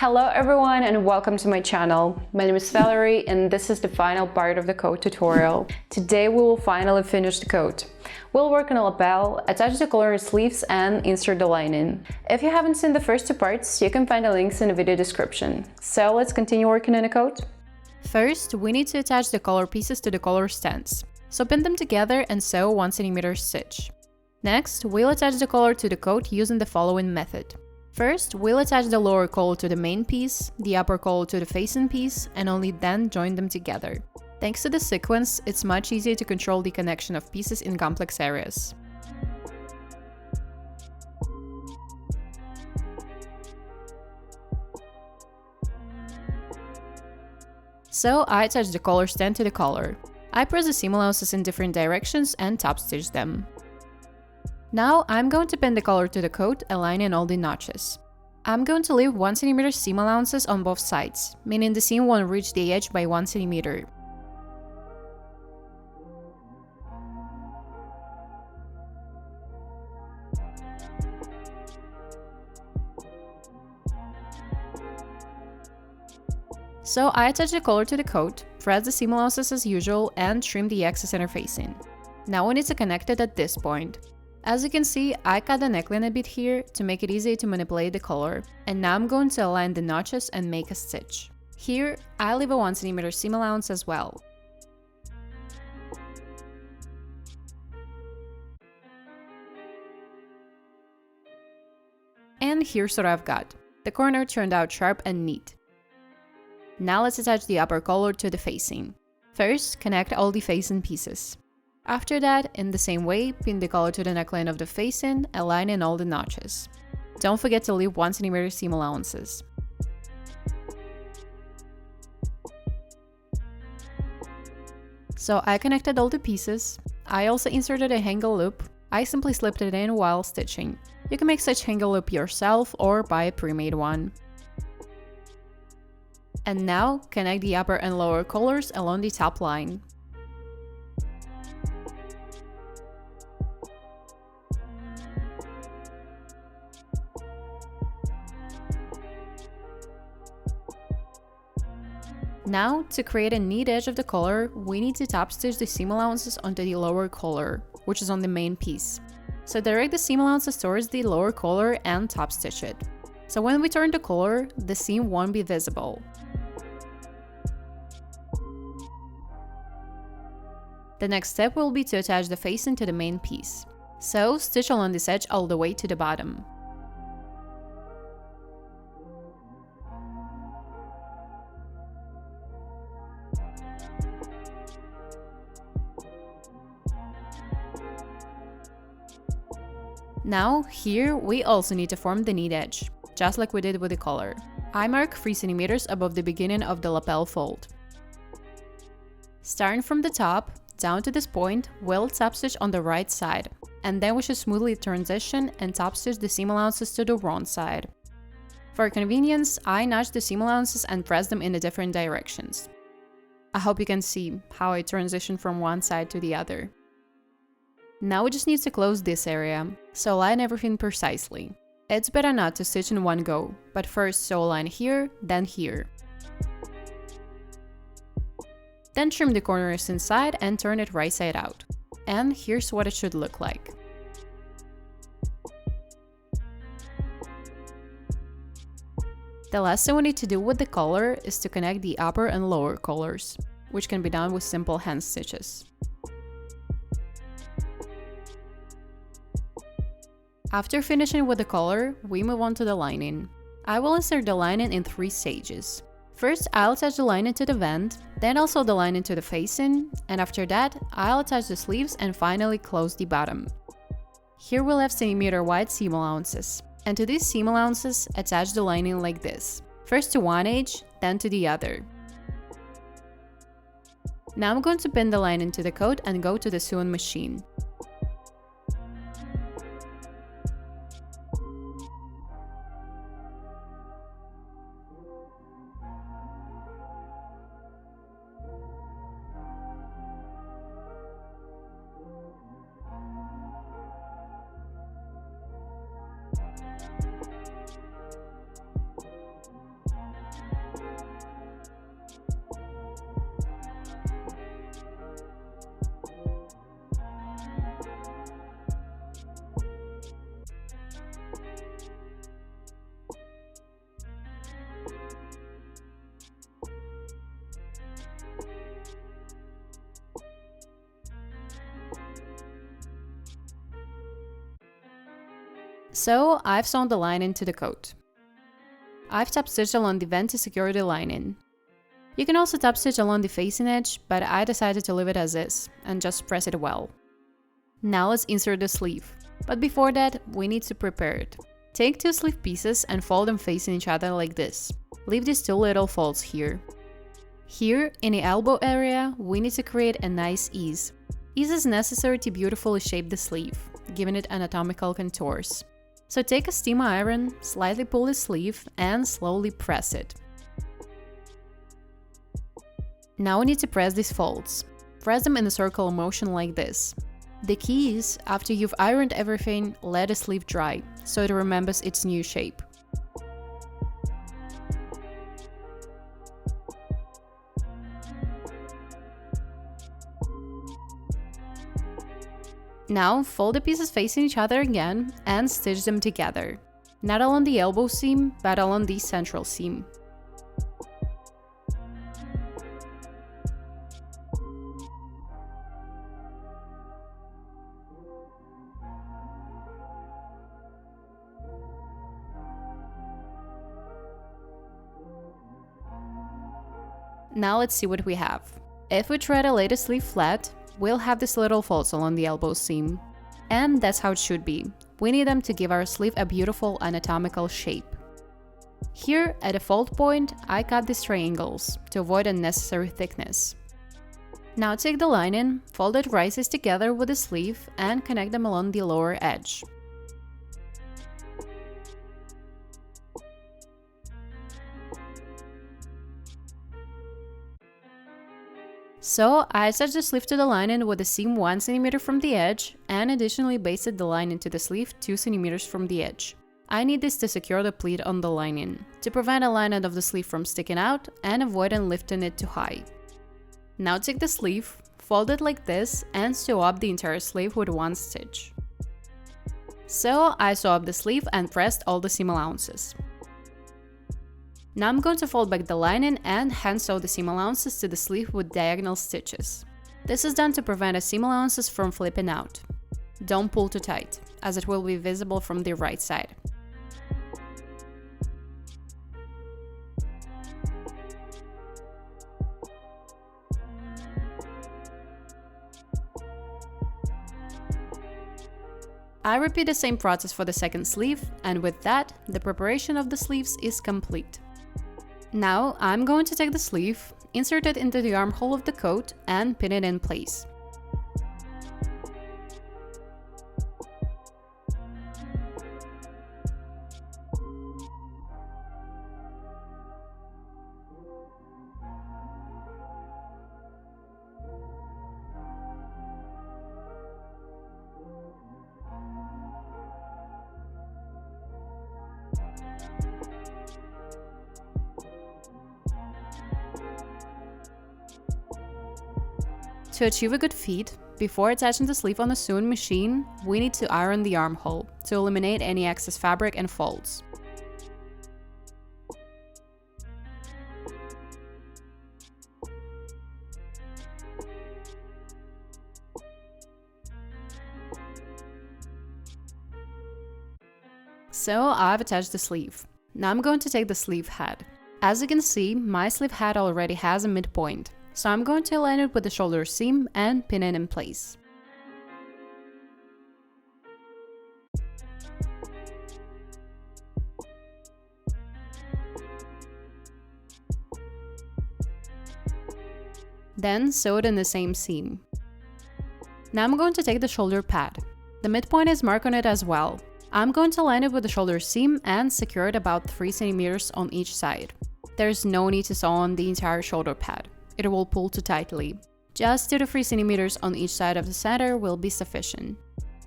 Hello everyone and welcome to my channel. My name is Valerie and this is the final part of the coat tutorial. Today we will finally finish the coat. We'll work on a lapel, attach the collar in sleeves and insert the lining. If you haven't seen the first two parts, you can find the links in the video description. So let's continue working on the coat. First, we need to attach the collar pieces to the collar stands. So pin them together and sew 1 cm stitch. Next, we'll attach the collar to the coat using the following method. First, we'll attach the lower collar to the main piece, the upper collar to the facing piece, and only then join them together. Thanks to this sequence, it's much easier to control the connection of pieces in complex areas. So I attach the collar stand to the collar. I press the seam allowances in different directions and top stitch them. Now I'm going to pin the collar to the coat, aligning all the notches. I'm going to leave 1 cm seam allowances on both sides, meaning the seam won't reach the edge by 1 cm. So I attach the collar to the coat, press the seam allowances as usual, and trim the excess interfacing. Now we need to connect it at this point. As you can see, I cut the neckline a bit here to make it easier to manipulate the collar, and now I'm going to align the notches and make a stitch. Here, I leave a 1 cm seam allowance as well. And here's what I've got. The corner turned out sharp and neat. Now let's attach the upper collar to the facing. First, connect all the facing pieces. After that, in the same way, pin the collar to the neckline of the facing, aligning all the notches. Don't forget to leave 1 cm seam allowances. So I connected all the pieces. I also inserted a hanger loop. I simply slipped it in while stitching. You can make such hanger loop yourself or buy a pre-made one. And now, connect the upper and lower collars along the top line. Now, to create a neat edge of the collar, we need to top stitch the seam allowances onto the lower collar, which is on the main piece. So direct the seam allowances towards the lower collar and top stitch it. So when we turn the collar, the seam won't be visible. The next step will be to attach the facing to the main piece. So stitch along this edge all the way to the bottom. Now, here we also need to form the neat edge, just like we did with the collar. I mark 3 cm above the beginning of the lapel fold. Starting from the top, down to this point, we'll top stitch on the right side, and then we should smoothly transition and top stitch the seam allowances to the wrong side. For convenience, I notch the seam allowances and press them in the different directions. I hope you can see how I transition from one side to the other. Now we just need to close this area, so align everything precisely. It's better not to stitch in one go, but first sew a line here, then here. Then trim the corners inside and turn it right side out. And here's what it should look like. The last thing we need to do with the collar is to connect the upper and lower collars, which can be done with simple hand stitches. After finishing with the collar, we move on to the lining. I will insert the lining in 3 stages. First, I'll attach the lining to the vent, then also the lining to the facing, and after that, I'll attach the sleeves and finally close the bottom. Here we'll have centimeter wide seam allowances, and to these seam allowances, attach the lining like this. First to one edge, then to the other. Now I'm going to pin the lining to the coat and go to the sewing machine. So I've sewn the lining to the coat. I've top stitched along the vent to secure the lining. You can also top stitch along the facing edge, but I decided to leave it as is and just press it well. Now let's insert the sleeve. But before that, we need to prepare it. Take 2 sleeve pieces and fold them facing each other like this. Leave these 2 little folds here. Here, in the elbow area, we need to create a nice ease. Ease is necessary to beautifully shape the sleeve, giving it anatomical contours. So take a steam iron, slightly pull the sleeve, and slowly press it. Now we need to press these folds. Press them in a circular motion like this. The key is, after you've ironed everything, let the sleeve dry, so it remembers its new shape. Now, fold the pieces facing each other again and stitch them together. Not along the elbow seam, but along the central seam. Now let's see what we have. If we try to lay the sleeve flat, we'll have these little folds along the elbow seam. And that's how it should be. We need them to give our sleeve a beautiful anatomical shape. Here, at the fold point, I cut these triangles to avoid unnecessary thickness. Now take the lining, fold it rices together with the sleeve, and connect them along the lower edge. So I attached the sleeve to the lining with the seam 1 cm from the edge and additionally basted the lining to the sleeve 2 cm from the edge. I need this to secure the pleat on the lining, to prevent a line end of the sleeve from sticking out and avoiding lifting it too high. Now take the sleeve, fold it like this and sew up the entire sleeve with 1 stitch. So I sew up the sleeve and pressed all the seam allowances. Now I'm going to fold back the lining and hand sew the seam allowances to the sleeve with diagonal stitches. This is done to prevent the seam allowances from flipping out. Don't pull too tight, as it will be visible from the right side. I repeat the same process for the second sleeve, and with that, the preparation of the sleeves is complete. Now I'm going to take the sleeve, insert it into the armhole of the coat, and pin it in place. To achieve a good fit, before attaching the sleeve on the sewing machine, we need to iron the armhole to eliminate any excess fabric and folds. So I've attached the sleeve. Now I'm going to take the sleeve head. As you can see, my sleeve head already has a midpoint. So I'm going to align it with the shoulder seam and pin it in place. Then sew it in the same seam. Now I'm going to take the shoulder pad. The midpoint is marked on it as well. I'm going to line it with the shoulder seam and secure it about 3 cm on each side. There's no need to sew on the entire shoulder pad. It will pull too tightly. Just 2 to 3 cm on each side of the center will be sufficient.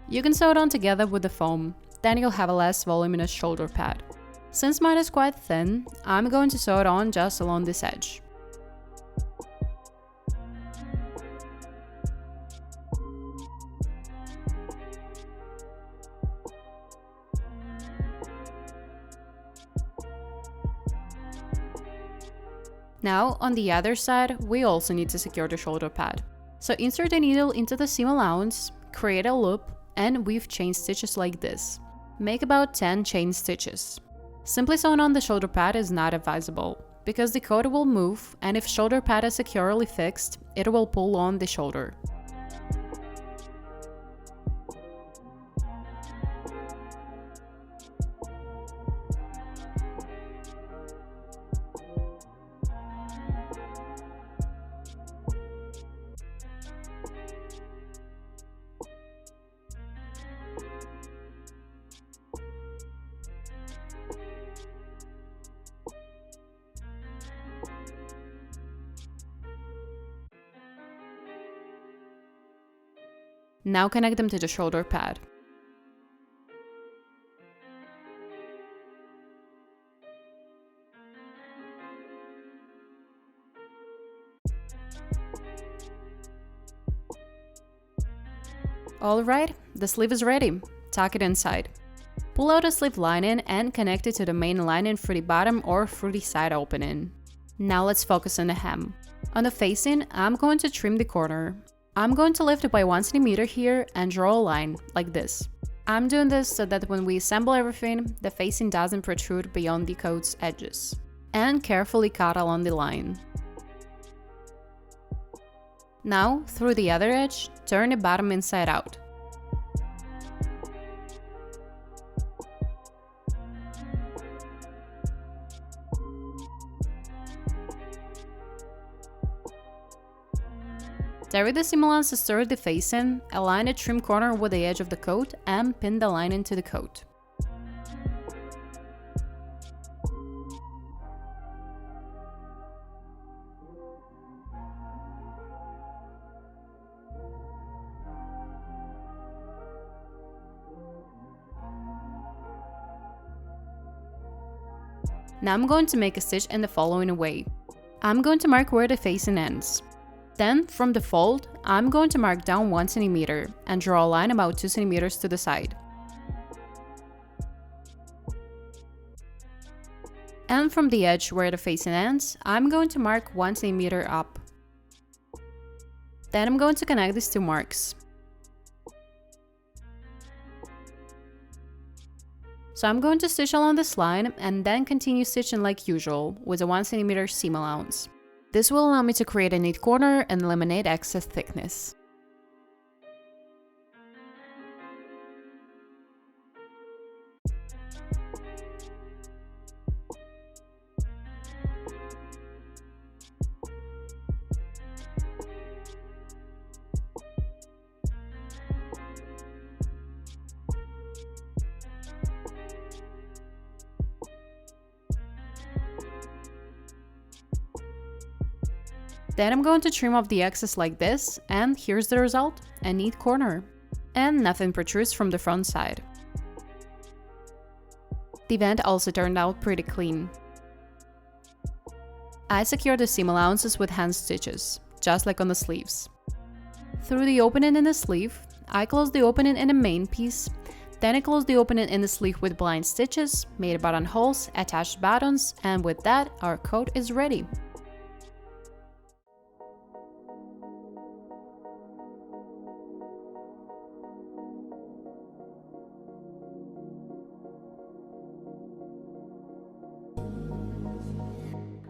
You can sew it on together with the foam, then you'll have a less voluminous shoulder pad. Since mine is quite thin, I'm going to sew it on just along this edge. Now, on the other side, we also need to secure the shoulder pad. So insert the needle into the seam allowance, create a loop, and weave chain stitches like this. Make about 10 chain stitches. Simply sewing on the shoulder pad is not advisable, because the coat will move, and if shoulder pad is securely fixed, it will pull on the shoulder. Now connect them to the shoulder pad. Alright, the sleeve is ready. Tuck it inside. Pull out a sleeve lining and connect it to the main lining through the bottom or through the side opening. Now let's focus on the hem. On the facing, I'm going to trim the corner. I'm going to lift it by 1 cm here and draw a line, like this. I'm doing this so that when we assemble everything, the facing doesn't protrude beyond the coat's edges. And carefully cut along the line. Now, through the other edge, turn the bottom inside out. Tie the seam allowances through the facing, align the trim corner with the edge of the coat, and pin the line into the coat. Now I'm going to make a stitch in the following way. I'm going to mark where the facing ends. Then, from the fold, I'm going to mark down 1 cm and draw a line about 2 cm to the side. And from the edge where the facing ends, I'm going to mark 1 cm up. Then I'm going to connect these two marks. So I'm going to stitch along this line and then continue stitching like usual with a 1 cm seam allowance. This will allow me to create a neat corner and eliminate excess thickness. Then I'm going to trim off the excess like this, and here's the result, a neat corner. And nothing protrudes from the front side. The vent also turned out pretty clean. I secured the seam allowances with hand stitches, just like on the sleeves. Through the opening in the sleeve, I closed the opening in the main piece, then I closed the opening in the sleeve with blind stitches, made buttonholes, attached buttons, and with that, our coat is ready.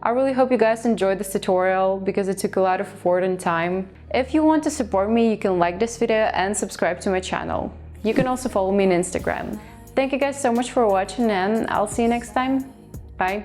I really hope you guys enjoyed this tutorial because it took a lot of effort and time. If you want to support me, you can like this video and subscribe to my channel. You can also follow me on Instagram. Thank you guys so much for watching, and I'll see you next time. Bye!